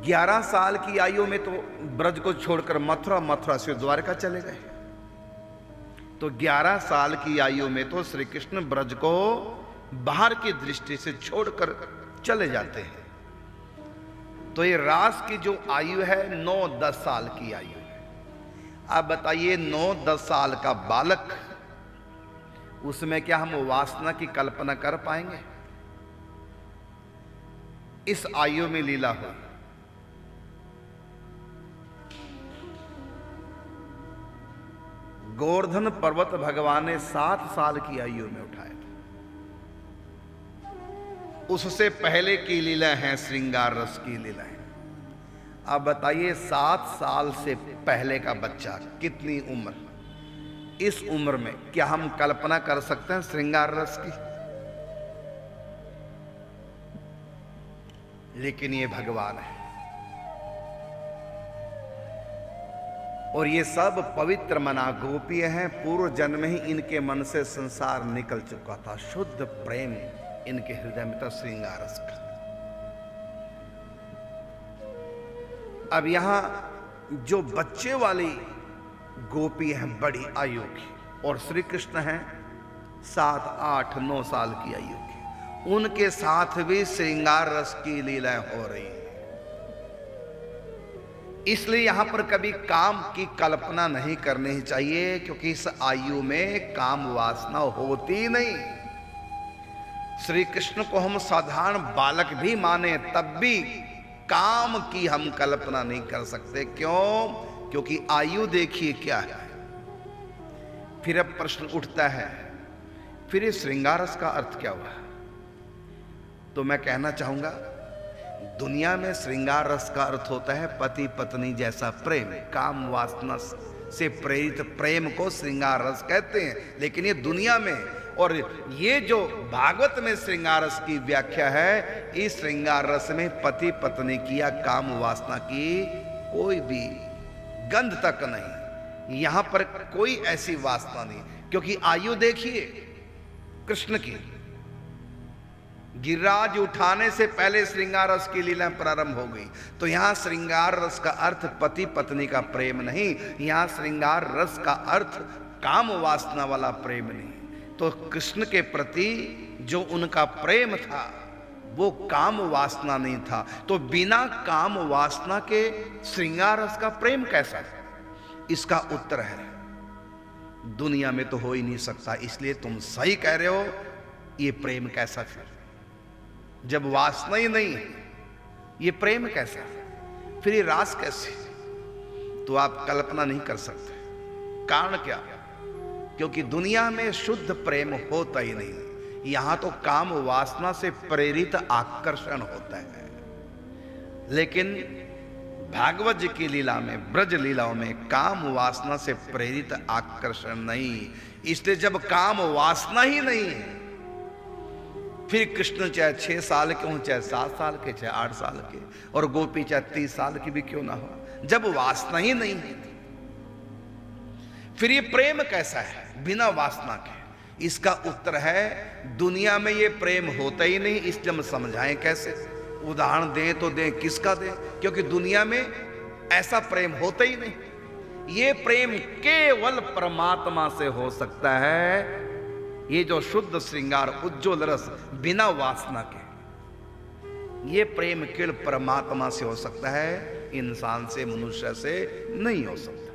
11 साल की आयु में तो ब्रज को छोड़कर मथुरा, मथुरा से द्वारका चले गए। तो 11 साल की आयु में तो श्री कृष्ण ब्रज को बाहर की दृष्टि से छोड़कर चले जाते हैं। तो ये रास की जो आयु है 9-10 साल की आयु है। आप बताइए 9-10 साल का बालक, उसमें क्या हम वासना की कल्पना कर पाएंगे? इस आयु में लीला हो। गोवर्धन पर्वत भगवान ने 7 साल की आयु में उठाया था। उससे पहले की लीला है श्रृंगार रस की लीला है। अब बताइए 7 साल से पहले का बच्चा, कितनी उम्र, इस उम्र में क्या हम कल्पना कर सकते हैं श्रृंगार रस की? लेकिन ये भगवान है, और ये सब पवित्र मना गोपीय हैं। पूर्व जन्म ही इनके मन से संसार निकल चुका था। शुद्ध प्रेम इनके हृदय में था श्रृंगार रस का। अब यहां जो बच्चे वाली गोपी हैं बड़ी आयु की, और श्री कृष्ण हैं 7, 8, 9 साल की आयु की, उनके साथ भी श्रृंगार रस की लीलाएं हो रही हैं। इसलिए यहां पर कभी काम की कल्पना नहीं करनी चाहिए, क्योंकि इस आयु में काम वासना होती नहीं। श्री कृष्ण को हम साधारण बालक भी माने तब भी काम की हम कल्पना नहीं कर सकते। क्यों? क्योंकि आयु देखिए क्या है। फिर अब प्रश्न उठता है, फिर इस श्रृंगार रस का अर्थ क्या हुआ? तो मैं कहना चाहूंगा, दुनिया में श्रृंगार रस का अर्थ होता है पति पत्नी जैसा प्रेम। काम वासना से प्रेरित प्रेम को श्रृंगार रस कहते हैं। लेकिन ये दुनिया में, और ये जो भागवत में श्रृंगार रस की व्याख्या है, इस श्रृंगार रस में पति पत्नी की या काम वासना की कोई भी गंध तक नहीं। यहां पर कोई ऐसी वासना नहीं, क्योंकि आयु देखिए कृष्ण की, गिरिराज उठाने से पहले श्रृंगार रस की लीला प्रारंभ हो गई। तो यहां श्रृंगार रस का अर्थ पति पत्नी का प्रेम नहीं, यहां श्रृंगार रस का अर्थ काम वासना वाला प्रेम नहीं। तो कृष्ण के प्रति जो उनका प्रेम था वो काम वासना नहीं था। तो बिना काम वासना के श्रृंगार रस का प्रेम कैसा? इसका उत्तर है दुनिया में तो हो ही नहीं सकता। इसलिए तुम सही कह रहे हो, ये प्रेम कैसा फिर? जब वासना ही नहीं है, ये प्रेम कैसा? फिर ये रास कैसे? तो आप कल्पना नहीं कर सकते। कारण क्या? क्योंकि दुनिया में शुद्ध प्रेम होता ही नहीं। यहां तो काम वासना से प्रेरित आकर्षण होता है। लेकिन भागवत जी की लीला में, ब्रज लीलाओं में काम वासना से प्रेरित आकर्षण नहीं। इसलिए जब काम वासना ही नहीं है, फिर कृष्ण चाहे 6 साल के हों, चाहे 7 साल के, चाहे 8 साल के, और गोपी चाहे 30 साल की भी क्यों ना हो, जब वासना ही नहीं है, फिर ये प्रेम कैसा है बिना वासना के? इसका उत्तर है दुनिया में ये प्रेम होता ही नहीं। इसलिए हम समझाएं कैसे? उदाहरण दें तो दें, किसका दें? क्योंकि दुनिया में ऐसा प्रेम होता ही नहीं। ये प्रेम केवल परमात्मा से हो सकता है। ये जो शुद्ध श्रृंगार उज्ज्वल रस बिना वासना के, ये प्रेम केवल परमात्मा से हो सकता है, इंसान से, मनुष्य से नहीं हो सकता।